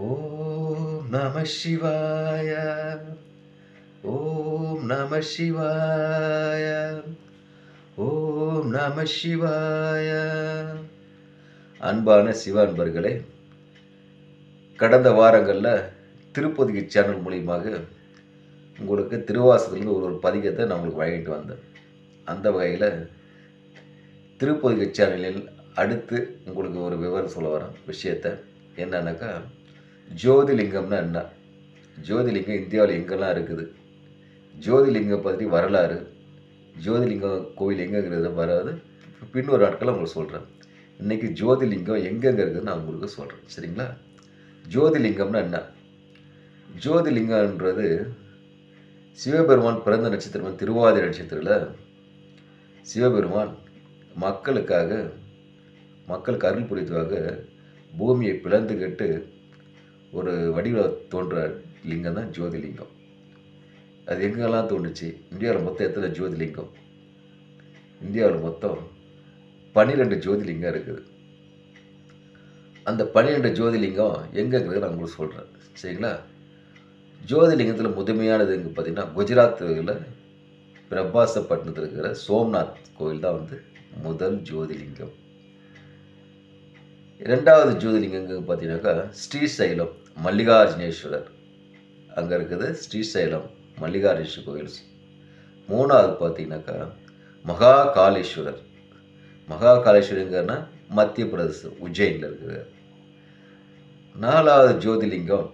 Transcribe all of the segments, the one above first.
ஓம் நம சிவாய. ஓம் நம சிவாய. ஓம் நம சிவாய. அன்பான சிவ அன்பர்களே, கடந்த வாரங்களில் திருப்பதிகை சேனல் மூலியமாக உங்களுக்கு திருவாசகத்துலேருந்து ஒரு பதிகத்தை நான் உங்களுக்கு வழங்கிட்டு வந்தேன். அந்த வகையில் திருப்பதிகை சேனலில் அடுத்து உங்களுக்கு ஒரு விவரம் சொல்ல வரேன் விஷயத்தை. என்னன்னாக்கா, ஜோதிலிங்கம்னா என்ன, ஜோதிலிங்கம் இந்தியாவில் எங்கெல்லாம் இருக்குது, ஜோதிலிங்கம் பற்றி வரலாறு, ஜோதிலிங்கம் கோவில் எங்கேங்கிறது வராது பின்னொரு நாட்களில் உங்களுக்கு சொல்கிறேன். இன்றைக்கி ஜோதிலிங்கம் எங்கெங்கே இருக்குதுன்னு நான் உங்களுக்கு சொல்கிறேன், சரிங்களா? ஜோதிலிங்கம்னா என்ன? ஜோதிலிங்கம்ன்றது சிவபெருமான் பிறந்த நட்சத்திரம் திருவாதிரை நட்சத்திரத்தில் சிவபெருமான் மக்களுக்கு அருள் புரிவதாக பூமியை பிளந்துக்கிட்டு ஒரு வடிவில் தோன்ற லிங்கம் தான் ஜோதிலிங்கம். அது எங்கெல்லாம் தோன்றுச்சு? இந்தியாவில் மொத்தம் எத்தனை ஜோதிலிங்கம்? இந்தியாவில் மொத்தம் 12 ஜோதிலிங்கம் இருக்குது. அந்த 12 ஜோதிலிங்கம் எங்கேங்கிறது நான் உங்களுக்கு சொல்கிறேன், சரிங்களா? ஜோதிலிங்கத்தில் முதன்மையானது எங்கே பார்த்தீங்கன்னா, குஜராத்தில் பிரபாசப்பட்டினத்தில் இருக்கிற சோம்நாத் கோவில் தான் முதல் ஜோதிலிங்கம். இரண்டாவது ஜோதிலிங்கம் எங்கே பார்த்தீங்கன்னாக்கா, ஸ்ரீசைலம் மல்லிகார்ஜுனேஸ்வரர் அங்கே இருக்குது, ஸ்ரீசைலம் மல்லிகார்ஜுனேஸ்வரர் கோவில். மூணாவது பார்த்தீங்கன்னாக்கா மகாகாலேஸ்வரர். மகாகாலேஸ்வரங்கன்னா மத்திய பிரதேசம் உஜ்ஜைனில் இருக்குது. நாலாவது ஜோதிலிங்கம்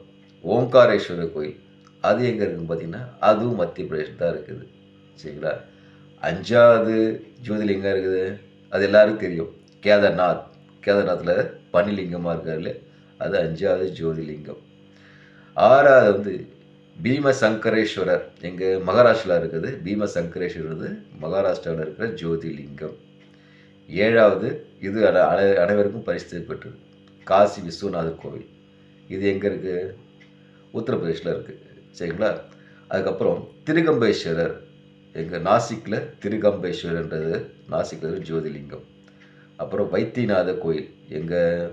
ஓம்காரேஸ்வரர் கோயில். அது எங்கே இருக்குதுன்னு பார்த்தீங்கன்னா, அதுவும் மத்திய பிரதேசம் தான் இருக்குது, சரிங்களா? அஞ்சாவது ஜோதிலிங்கம் இருக்குது, அது எல்லாருக்கும் தெரியும், கேதார்நாத்தில் பனிலிங்கமாக இருக்காரு, அது அஞ்சாவது ஜோதிலிங்கம். ஆறாவது பீமசங்கரேஸ்வரர் எங்கள் மகாராஷ்டிராவில் இருக்குது. பீமசங்கரேஸ்வரர் மகாராஷ்டிராவில் இருக்கிற ஜோதிலிங்கம். ஏழாவது, இது அனைவருக்கும் பரிசு பெற்றது, காசி விஸ்வநாதர் கோவில். இது எங்கே இருக்குது? உத்தரப்பிரதேசில் இருக்குது, சரிங்களா? அதுக்கப்புறம் திருகம்பேஸ்வரர் எங்கள் நாசிக்கில், திருகம்பேஸ்வரர்ன்றது நாசிக்கில் ஜோதிலிங்கம். அப்புறம் வைத்தியநாத கோயில் எங்கள்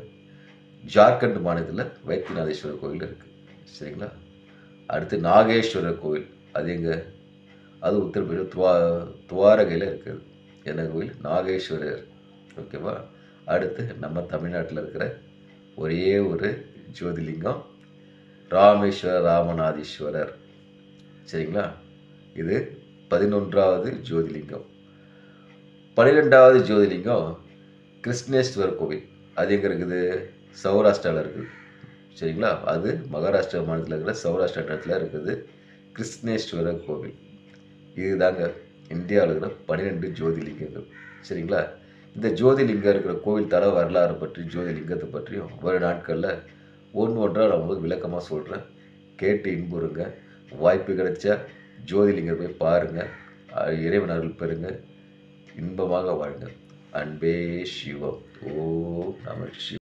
ஜார்க்கண்ட் மாநிலத்தில் வைத்தியநாதேஸ்வரர் கோயில் இருக்குது, சரிங்களா? அடுத்து நாகேஸ்வரர் கோவில், அது எங்கள் அது உத்தரப்பிரதேச துவாரகையில் இருக்குது. என்ன கோவில்? நாகேஸ்வரர், ஓகேவா? அடுத்து நம்ம தமிழ்நாட்டில் இருக்கிற ஒரே ஒரு ஜோதிலிங்கம் ராமநாதீஸ்வரர், சரிங்களா? இது 11வது ஜோதிலிங்கம். 12வது ஜோதிலிங்கம் கிருஷ்ணேஸ்வரர் கோவில். அது எங்கே இருக்குது? சௌராஷ்டிராவில் இருக்குது, சரிங்களா? அது மகாராஷ்டிரா மாநிலத்தில் இருக்கிற சௌராஷ்டிரா இடத்துல இருக்குது கிருஷ்ணேஸ்வரர் கோவில். இதுதாங்க இந்தியாவில் இருக்கிற 12 ஜோதிலிங்கங்கள், சரிங்களா? இந்த ஜோதிலிங்கம் இருக்கிற கோவில் தர வரலாறு பற்றி, ஜோதிலிங்கத்தை பற்றியும் ஒரு நாட்களில் ஒன்றா நான் உங்களுக்கு விளக்கமாக சொல்கிறேன். கேட்டு இன்புறுங்க. வாய்ப்பு கிடைச்சா ஜோதிலிங்கத்தை போய் பாருங்கள், இறைவன் அருள் பெறுங்க, இன்பமாக வாழுங்க. அன்பே சிவம். ஓம் நம சிவாய.